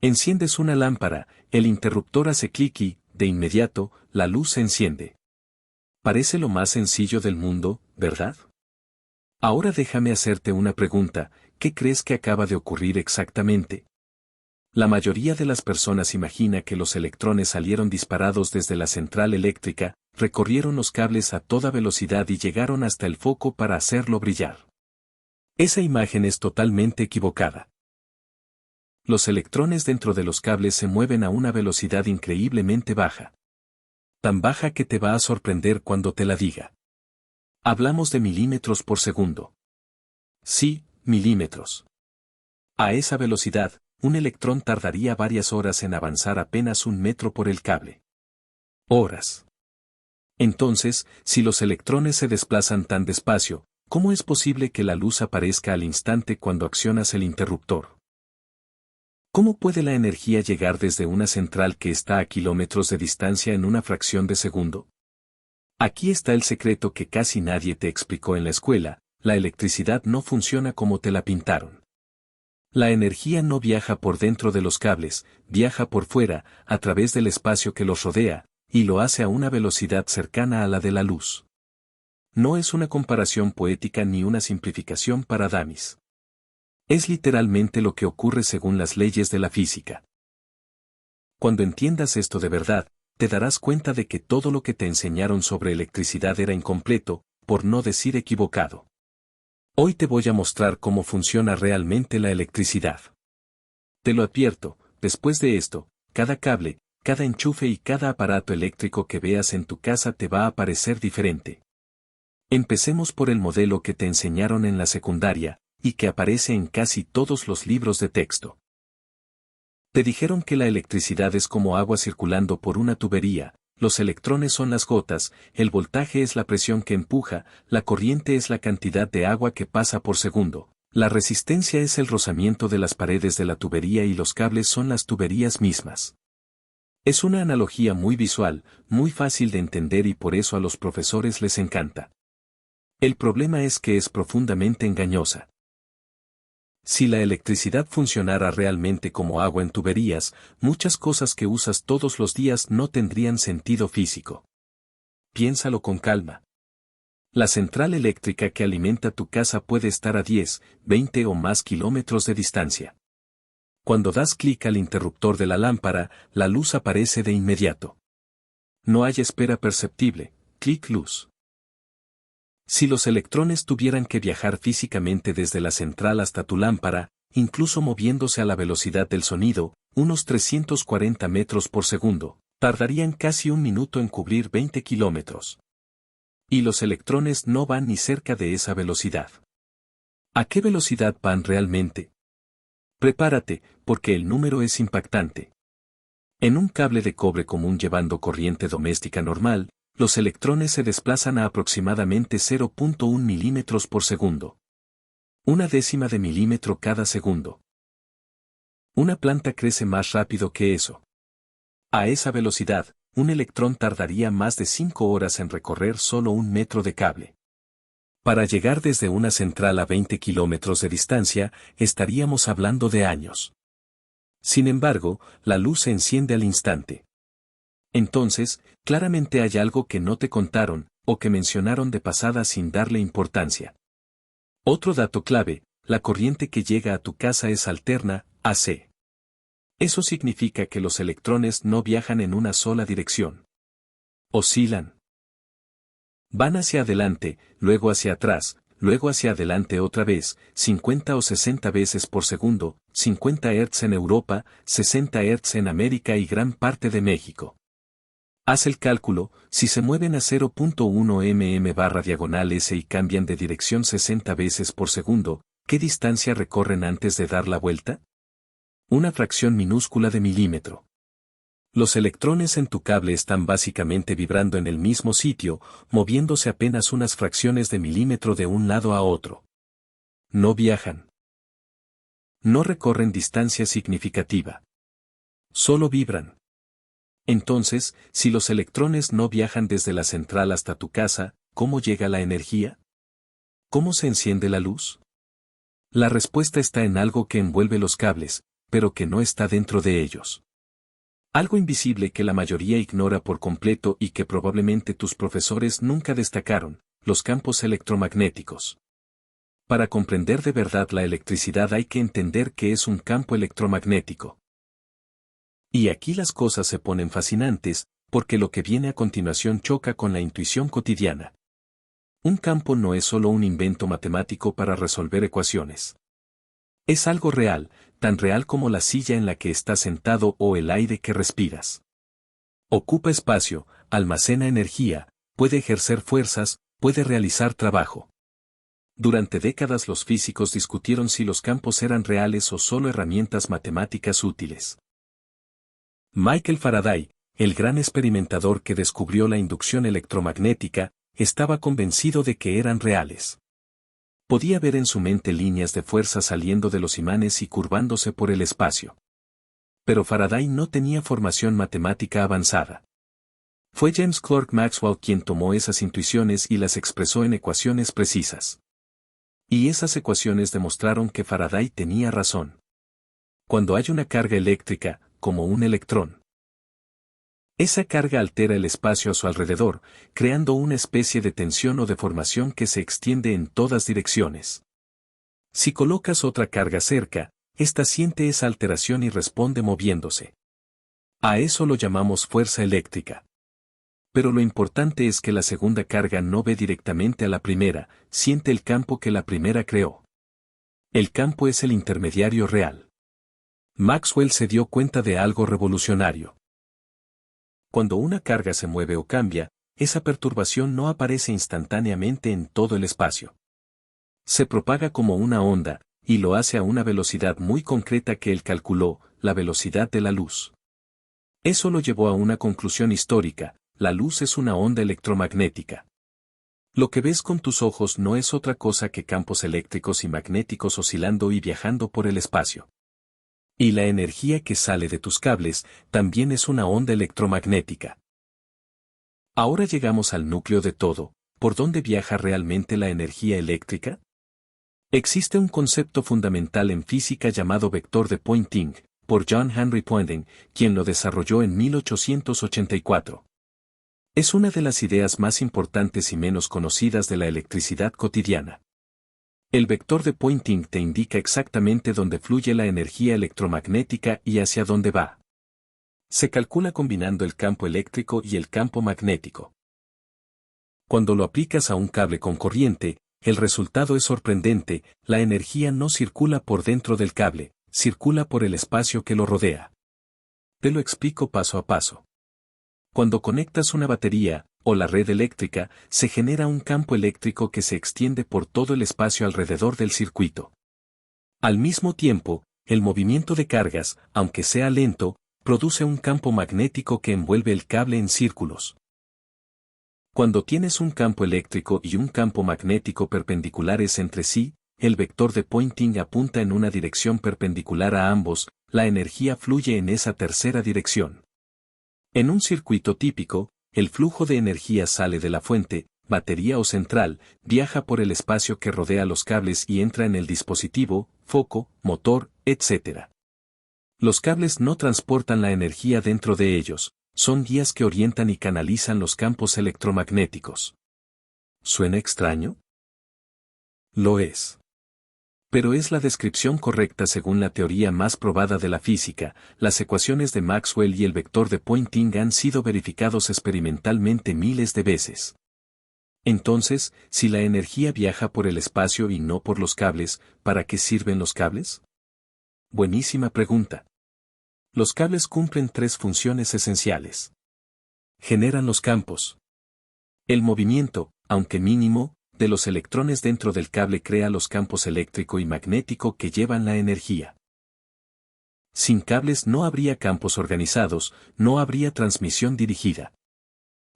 Enciendes una lámpara, el interruptor hace clic y, de inmediato, la luz se enciende. Parece lo más sencillo del mundo, ¿verdad? Ahora déjame hacerte una pregunta, ¿qué crees que acaba de ocurrir exactamente? La mayoría de las personas imagina que los electrones salieron disparados desde la central eléctrica, recorrieron los cables a toda velocidad y llegaron hasta el foco para hacerlo brillar. Esa imagen es totalmente equivocada. Los electrones dentro de los cables se mueven a una velocidad increíblemente baja. Tan baja que te va a sorprender cuando te la diga. Hablamos de milímetros por segundo. Sí, milímetros. A esa velocidad, un electrón tardaría varias horas en avanzar apenas 1 metro por el cable. Horas. Entonces, si los electrones se desplazan tan despacio, ¿cómo es posible que la luz aparezca al instante cuando accionas el interruptor? ¿Cómo puede la energía llegar desde una central que está a kilómetros de distancia en una fracción de segundo? Aquí está el secreto que casi nadie te explicó en la escuela: la electricidad no funciona como te la pintaron. La energía no viaja por dentro de los cables, viaja por fuera, a través del espacio que los rodea, y lo hace a una velocidad cercana a la de la luz. No es una comparación poética ni una simplificación para damis. Es literalmente lo que ocurre según las leyes de la física. Cuando entiendas esto de verdad, te darás cuenta de que todo lo que te enseñaron sobre electricidad era incompleto, por no decir equivocado. Hoy te voy a mostrar cómo funciona realmente la electricidad. Te lo advierto, después de esto, cada cable, cada enchufe y cada aparato eléctrico que veas en tu casa te va a parecer diferente. Empecemos por el modelo que te enseñaron en la secundaria, y que aparece en casi todos los libros de texto. Te dijeron que la electricidad es como agua circulando por una tubería, los electrones son las gotas, el voltaje es la presión que empuja, la corriente es la cantidad de agua que pasa por segundo, la resistencia es el rozamiento de las paredes de la tubería y los cables son las tuberías mismas. Es una analogía muy visual, muy fácil de entender y por eso a los profesores les encanta. El problema es que es profundamente engañosa. Si la electricidad funcionara realmente como agua en tuberías, muchas cosas que usas todos los días no tendrían sentido físico. Piénsalo con calma. La central eléctrica que alimenta tu casa puede estar a 10, 20 o más kilómetros de distancia. Cuando das clic al interruptor de la lámpara, la luz aparece de inmediato. No hay espera perceptible, clic luz. Si los electrones tuvieran que viajar físicamente desde la central hasta tu lámpara, incluso moviéndose a la velocidad del sonido, unos 340 metros por segundo, tardarían casi 1 minuto en cubrir 20 kilómetros. Y los electrones no van ni cerca de esa velocidad. ¿A qué velocidad van realmente? Prepárate, porque el número es impactante. En un cable de cobre común llevando corriente doméstica normal, los electrones se desplazan a aproximadamente 0.1 milímetros por segundo. 1/10 de milímetro cada segundo. Una planta crece más rápido que eso. A esa velocidad, un electrón tardaría más de 5 horas en recorrer solo 1 metro de cable. Para llegar desde una central a 20 kilómetros de distancia, estaríamos hablando de años. Sin embargo, la luz se enciende al instante. Entonces, claramente hay algo que no te contaron, o que mencionaron de pasada sin darle importancia. Otro dato clave, la corriente que llega a tu casa es alterna, AC. Eso significa que los electrones no viajan en una sola dirección. Oscilan. Van hacia adelante, luego hacia atrás, luego hacia adelante otra vez, 50 o 60 veces por segundo, 50 Hz en Europa, 60 Hz en América y gran parte de México. Haz el cálculo, si se mueven a 0.1 mm/s y cambian de dirección 60 veces por segundo, ¿qué distancia recorren antes de dar la vuelta? Una fracción minúscula de milímetro. Los electrones en tu cable están básicamente vibrando en el mismo sitio, moviéndose apenas unas fracciones de milímetro de un lado a otro. No viajan. No recorren distancia significativa. Solo vibran. Entonces, si los electrones no viajan desde la central hasta tu casa, ¿cómo llega la energía? ¿Cómo se enciende la luz? La respuesta está en algo que envuelve los cables, pero que no está dentro de ellos. Algo invisible que la mayoría ignora por completo y que probablemente tus profesores nunca destacaron, los campos electromagnéticos. Para comprender de verdad la electricidad hay que entender qué es un campo electromagnético. Y aquí las cosas se ponen fascinantes, porque lo que viene a continuación choca con la intuición cotidiana. Un campo no es solo un invento matemático para resolver ecuaciones. Es algo real, tan real como la silla en la que estás sentado o el aire que respiras. Ocupa espacio, almacena energía, puede ejercer fuerzas, puede realizar trabajo. Durante décadas los físicos discutieron si los campos eran reales o solo herramientas matemáticas útiles. Michael Faraday, el gran experimentador que descubrió la inducción electromagnética, estaba convencido de que eran reales. Podía ver en su mente líneas de fuerza saliendo de los imanes y curvándose por el espacio. Pero Faraday no tenía formación matemática avanzada. Fue James Clerk Maxwell quien tomó esas intuiciones y las expresó en ecuaciones precisas. Y esas ecuaciones demostraron que Faraday tenía razón. Cuando hay una carga eléctrica, como un electrón, esa carga altera el espacio a su alrededor, creando una especie de tensión o deformación que se extiende en todas direcciones. Si colocas otra carga cerca, ésta siente esa alteración y responde moviéndose. A eso lo llamamos fuerza eléctrica. Pero lo importante es que la segunda carga no ve directamente a la primera, siente el campo que la primera creó. El campo es el intermediario real. Maxwell se dio cuenta de algo revolucionario. Cuando una carga se mueve o cambia, esa perturbación no aparece instantáneamente en todo el espacio. Se propaga como una onda, y lo hace a una velocidad muy concreta que él calculó, la velocidad de la luz. Eso lo llevó a una conclusión histórica: la luz es una onda electromagnética. Lo que ves con tus ojos no es otra cosa que campos eléctricos y magnéticos oscilando y viajando por el espacio. Y la energía que sale de tus cables también es una onda electromagnética. Ahora llegamos al núcleo de todo: ¿por dónde viaja realmente la energía eléctrica? Existe un concepto fundamental en física llamado vector de Poynting, por John Henry Poynting, quien lo desarrolló en 1884. Es una de las ideas más importantes y menos conocidas de la electricidad cotidiana. El vector de Poynting te indica exactamente dónde fluye la energía electromagnética y hacia dónde va. Se calcula combinando el campo eléctrico y el campo magnético. Cuando lo aplicas a un cable con corriente, el resultado es sorprendente: la energía no circula por dentro del cable, circula por el espacio que lo rodea. Te lo explico paso a paso. Cuando conectas una batería, o la red eléctrica, se genera un campo eléctrico que se extiende por todo el espacio alrededor del circuito. Al mismo tiempo, el movimiento de cargas, aunque sea lento, produce un campo magnético que envuelve el cable en círculos. Cuando tienes un campo eléctrico y un campo magnético perpendiculares entre sí, el vector de Poynting apunta en una dirección perpendicular a ambos, la energía fluye en esa tercera dirección. En un circuito típico, el flujo de energía sale de la fuente, batería o central, viaja por el espacio que rodea los cables y entra en el dispositivo, foco, motor, etc. Los cables no transportan la energía dentro de ellos, son guías que orientan y canalizan los campos electromagnéticos. ¿Suena extraño? Lo es. Pero es la descripción correcta según la teoría más probada de la física. Las ecuaciones de Maxwell y el vector de Poynting han sido verificados experimentalmente miles de veces. Entonces, si la energía viaja por el espacio y no por los cables, ¿para qué sirven los cables? Buenísima pregunta. Los cables cumplen tres funciones esenciales. Generan los campos. El movimiento, aunque mínimo, de los electrones dentro del cable crea los campos eléctrico y magnético que llevan la energía. Sin cables no habría campos organizados, no habría transmisión dirigida.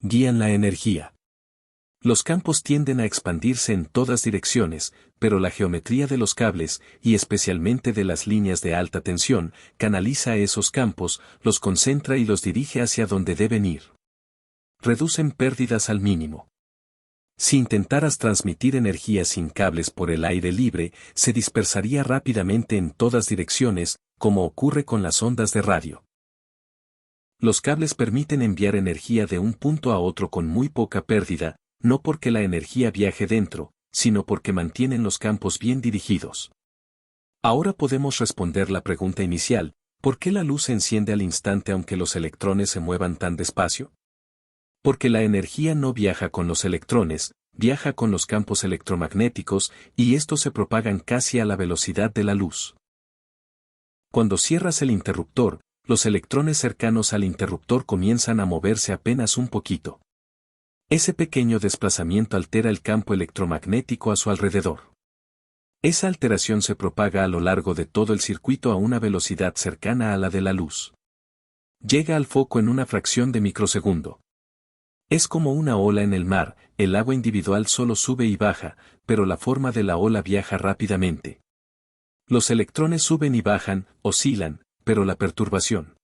Guían la energía. Los campos tienden a expandirse en todas direcciones, pero la geometría de los cables, y especialmente de las líneas de alta tensión, canaliza esos campos, los concentra y los dirige hacia donde deben ir. Reducen pérdidas al mínimo. Si intentaras transmitir energía sin cables por el aire libre, se dispersaría rápidamente en todas direcciones, como ocurre con las ondas de radio. Los cables permiten enviar energía de un punto a otro con muy poca pérdida, no porque la energía viaje dentro, sino porque mantienen los campos bien dirigidos. Ahora podemos responder la pregunta inicial: ¿por qué la luz se enciende al instante aunque los electrones se muevan tan despacio? Porque la energía no viaja con los electrones, viaja con los campos electromagnéticos, y estos se propagan casi a la velocidad de la luz. Cuando cierras el interruptor, los electrones cercanos al interruptor comienzan a moverse apenas un poquito. Ese pequeño desplazamiento altera el campo electromagnético a su alrededor. Esa alteración se propaga a lo largo de todo el circuito a una velocidad cercana a la de la luz. Llega al foco en una fracción de microsegundo. Es como una ola en el mar, el agua individual solo sube y baja, pero la forma de la ola viaja rápidamente. Los electrones suben y bajan, oscilan, pero la perturbación,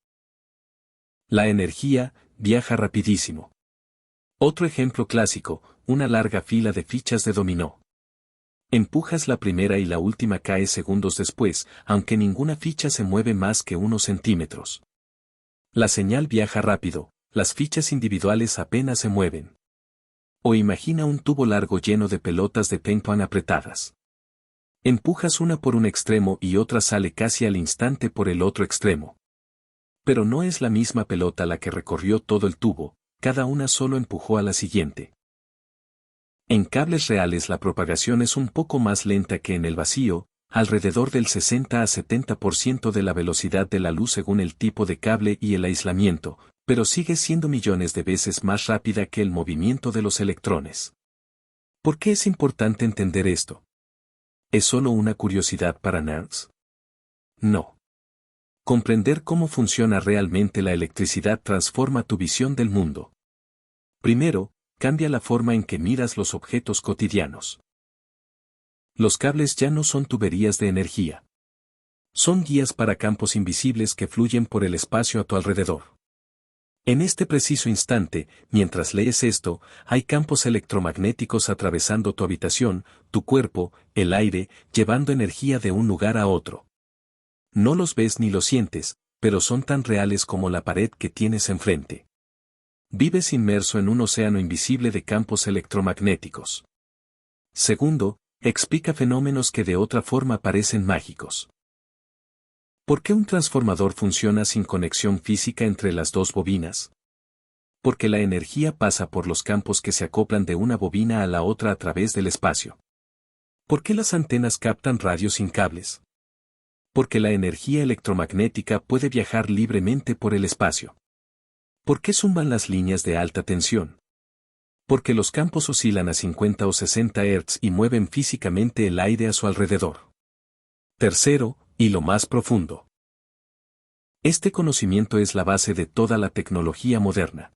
la energía, viaja rapidísimo. Otro ejemplo clásico: una larga fila de fichas de dominó. Empujas la primera y la última cae segundos después, aunque ninguna ficha se mueve más que unos centímetros. La señal viaja rápido, las fichas individuales apenas se mueven. O imagina un tubo largo lleno de pelotas de ping-pong apretadas. Empujas una por un extremo y otra sale casi al instante por el otro extremo. Pero no es la misma pelota la que recorrió todo el tubo, cada una solo empujó a la siguiente. En cables reales la propagación es un poco más lenta que en el vacío, alrededor del 60 a 70% de la velocidad de la luz según el tipo de cable y el aislamiento, pero sigue siendo millones de veces más rápida que el movimiento de los electrones. ¿Por qué es importante entender esto? ¿Es solo una curiosidad para nerds? No. Comprender cómo funciona realmente la electricidad transforma tu visión del mundo. Primero, cambia la forma en que miras los objetos cotidianos. Los cables ya no son tuberías de energía. Son guías para campos invisibles que fluyen por el espacio a tu alrededor. En este preciso instante, mientras lees esto, hay campos electromagnéticos atravesando tu habitación, tu cuerpo, el aire, llevando energía de un lugar a otro. No los ves ni los sientes, pero son tan reales como la pared que tienes enfrente. Vives inmerso en un océano invisible de campos electromagnéticos. Segundo, explica fenómenos que de otra forma parecen mágicos. ¿Por qué un transformador funciona sin conexión física entre las dos bobinas? Porque la energía pasa por los campos que se acoplan de una bobina a la otra a través del espacio. ¿Por qué las antenas captan radio sin cables? Porque la energía electromagnética puede viajar libremente por el espacio. ¿Por qué zumban las líneas de alta tensión? Porque los campos oscilan a 50 o 60 Hz y mueven físicamente el aire a su alrededor. Tercero, y lo más profundo. Este conocimiento es la base de toda la tecnología moderna.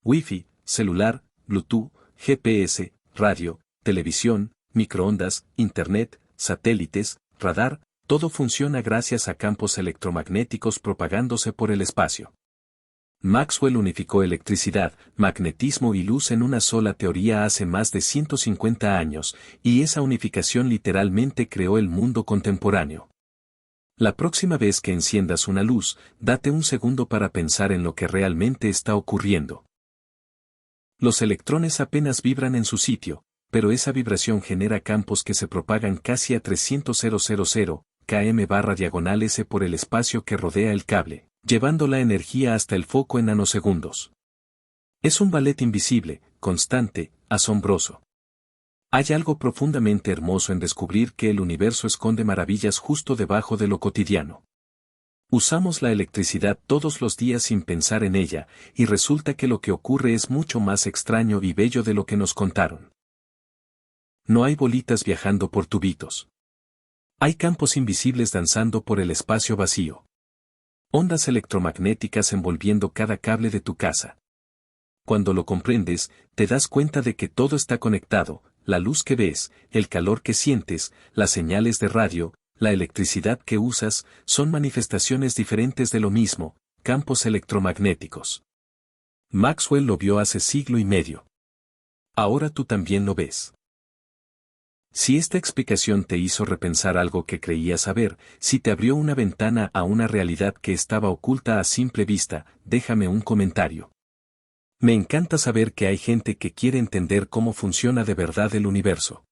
Wi-Fi, celular, Bluetooth, GPS, radio, televisión, microondas, Internet, satélites, radar, todo funciona gracias a campos electromagnéticos propagándose por el espacio. Maxwell unificó electricidad, magnetismo y luz en una sola teoría hace más de 150 años, y esa unificación literalmente creó el mundo contemporáneo. La próxima vez que enciendas una luz, date un segundo para pensar en lo que realmente está ocurriendo. Los electrones apenas vibran en su sitio, pero esa vibración genera campos que se propagan casi a 300,000 km/s por el espacio que rodea el cable, llevando la energía hasta el foco en nanosegundos. Es un ballet invisible, constante, asombroso. Hay algo profundamente hermoso en descubrir que el universo esconde maravillas justo debajo de lo cotidiano. Usamos la electricidad todos los días sin pensar en ella, y resulta que lo que ocurre es mucho más extraño y bello de lo que nos contaron. No hay bolitas viajando por tubitos. Hay campos invisibles danzando por el espacio vacío. Ondas electromagnéticas envolviendo cada cable de tu casa. Cuando lo comprendes, te das cuenta de que todo está conectado: la luz que ves, el calor que sientes, las señales de radio, la electricidad que usas, son manifestaciones diferentes de lo mismo, campos electromagnéticos. Maxwell lo vio hace siglo y medio. Ahora tú también lo ves. Si esta explicación te hizo repensar algo que creías saber, si te abrió una ventana a una realidad que estaba oculta a simple vista, déjame un comentario. Me encanta saber que hay gente que quiere entender cómo funciona de verdad el universo.